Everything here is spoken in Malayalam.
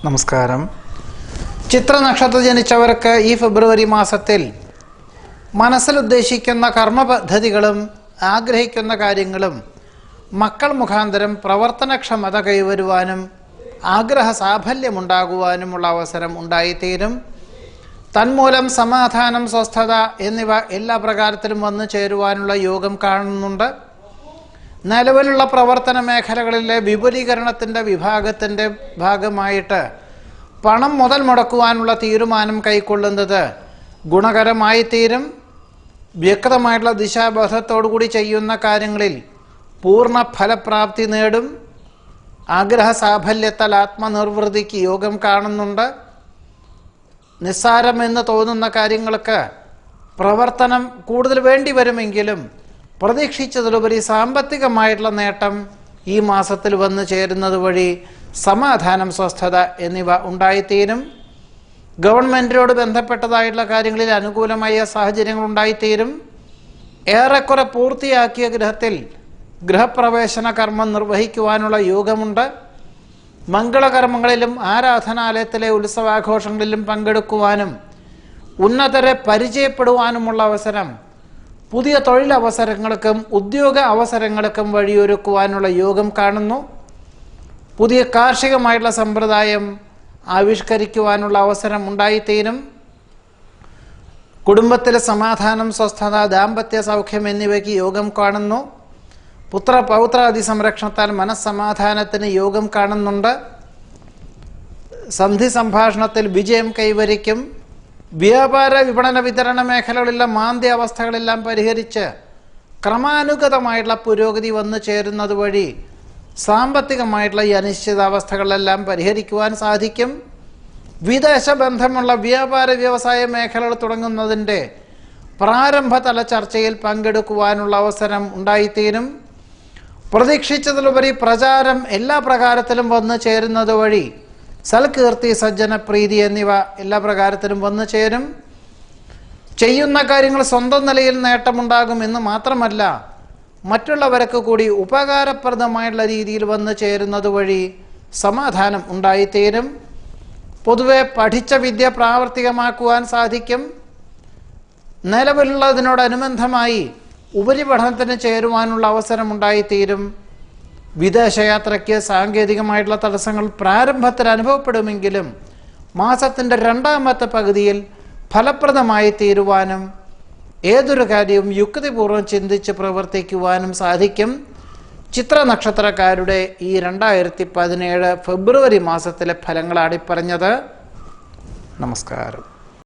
നമസ്കാരം. ചിത്ര നക്ഷത്രം ജനിച്ചവർക്ക് ഈ ഫെബ്രുവരി മാസത്തിൽ മനസ്സിൽ ഉദ്ദേശിക്കുന്ന കർമ്മപദ്ധതികളും ആഗ്രഹിക്കുന്ന കാര്യങ്ങളും മക്കൾ മുഖാന്തരം പ്രവർത്തനക്ഷമത കൈവരുവാനും ആഗ്രഹ സാഫല്യമുണ്ടാകുവാനുമുള്ള അവസരം ഉണ്ടായിത്തീരും. തന്മൂലം സമാധാനം, സ്വസ്ഥത എന്നിവ എല്ലാ പ്രകാരത്തിലും വന്നു ചേരുവാനുള്ള യോഗം കാണുന്നുണ്ട്. നിലവിലുള്ള പ്രവർത്തന മേഖലകളിലെ വിപുലീകരണത്തിൻ്റെ വിഭാഗത്തിൻ്റെ ഭാഗമായിട്ട് പണം മുതൽ മുടക്കുവാനുള്ള തീരുമാനം കൈക്കൊള്ളുന്നത് ഗുണകരമായി തീരും. വ്യക്തമായിട്ടുള്ള ദിശാബോധത്തോടുകൂടി ചെയ്യുന്ന കാര്യങ്ങളിൽ പൂർണ്ണ ഫലപ്രാപ്തി നേടും. ആഗ്രഹ സാഫല്യത്താൽ ആത്മനിർവൃതിക്ക് യോഗം കാണുന്നുണ്ട്. നിസ്സാരമെന്ന് തോന്നുന്ന കാര്യങ്ങൾക്ക് പ്രവർത്തനം കൂടുതൽ വേണ്ടി വരുമെങ്കിലും പ്രതീക്ഷിച്ചതിലുപരി സാമ്പത്തികമായിട്ടുള്ള നേട്ടം ഈ മാസത്തിൽ വന്നു ചേരുന്നത് വഴി സമാധാനം, സ്വസ്ഥത എന്നിവ ഉണ്ടായിത്തീരും. ഗവൺമെൻറ്റിനോട് ബന്ധപ്പെട്ടതായിട്ടുള്ള കാര്യങ്ങളിൽ അനുകൂലമായ സാഹചര്യങ്ങൾ ഉണ്ടായിത്തീരും. ഏറെക്കുറെ പൂർത്തിയാക്കിയ ഗൃഹത്തിൽ ഗൃഹപ്രവേശന കർമ്മം നിർവഹിക്കുവാനുള്ള യോഗമുണ്ട്. മംഗളകർമ്മങ്ങളിലും ആരാധനാലയത്തിലെ ഉത്സവാഘോഷങ്ങളിലും പങ്കെടുക്കുവാനും ഉന്നതരെ പരിചയപ്പെടുവാനുമുള്ള അവസരം, പുതിയ തൊഴിലവസരങ്ങൾക്കും ഉദ്യോഗ അവസരങ്ങൾക്കും വഴിയൊരുക്കുവാനുള്ള യോഗം കാണുന്നു. പുതിയ കാർഷികമായിട്ടുള്ള സമ്പ്രദായം ആവിഷ്കരിക്കുവാനുള്ള അവസരം ഉണ്ടായിത്തീരും. കുടുംബത്തിലെ സമാധാനം, സ്വസ്ഥത, ദാമ്പത്യ സൗഖ്യം എന്നിവയ്ക്ക് യോഗം കാണുന്നു. പൗത്രാദി സംരക്ഷണത്താൽ മനസ്സമാധാനത്തിന് യോഗം കാണുന്നുണ്ട്. സന്ധി സംഭാഷണത്തിൽ വിജയം കൈവരിക്കും. വ്യാപാര, വിപണന, വിതരണ മേഖലകളിലെ മാന്ദ്യ അവസ്ഥകളെല്ലാം പരിഹരിച്ച് ക്രമാനുഗതമായിട്ടുള്ള പുരോഗതി വന്നു ചേരുന്നത് വഴി സാമ്പത്തികമായിട്ടുള്ള ഈ അനിശ്ചിതാവസ്ഥകളെല്ലാം പരിഹരിക്കുവാൻ സാധിക്കും. വിദേശ ബന്ധമുള്ള വ്യാപാര വ്യവസായ മേഖലകൾ തുടങ്ങുന്നതിൻ്റെ പ്രാരംഭതല ചർച്ചയിൽ പങ്കെടുക്കുവാനുള്ള അവസരം ഉണ്ടായിത്തീരും. പ്രതീക്ഷിച്ചതിലുപരി പ്രചാരം എല്ലാ പ്രകാരത്തിലും വന്നു ചേരുന്നത് വഴി സൽകീർത്തി, സജ്ജനപ്രീതി എന്നിവ എല്ലാ പ്രകാരത്തിലും വന്നു ചേരും. ചെയ്യുന്ന കാര്യങ്ങൾ സ്വന്തം നിലയിൽ നേട്ടമുണ്ടാകും എന്ന് മാത്രമല്ല, മറ്റുള്ളവർക്ക് കൂടി ഉപകാരപ്രദമായുള്ള രീതിയിൽ വന്നു ചേരുന്നത് വഴി സമാധാനം ഉണ്ടായിത്തീരും. പൊതുവെ പഠിച്ച വിദ്യ പ്രാവർത്തികമാക്കുവാൻ സാധിക്കും. നിലവിലുള്ളതിനോടനുബന്ധമായി ഉപരിപഠനത്തിന് ചേരുവാനുള്ള അവസരം ഉണ്ടായിത്തീരും. വിദേശയാത്രയ്ക്ക് സാങ്കേതികമായിട്ടുള്ള തടസ്സങ്ങൾ പ്രാരംഭത്തിൽ അനുഭവപ്പെടുമെങ്കിലും മാസത്തിൻ്റെ രണ്ടാമത്തെ പകുതിയിൽ ഫലപ്രദമായി തീരുവാനും ഏതൊരു കാര്യവും യുക്തിപൂർവ്വം ചിന്തിച്ച് പ്രവർത്തിക്കുവാനും സാധിക്കും. ചിത്ര നക്ഷത്രക്കാരുടെ ഈ 2017 ഫെബ്രുവരി മാസത്തിലെ ഫലങ്ങളാണ് പറഞ്ഞത്. നമസ്കാരം.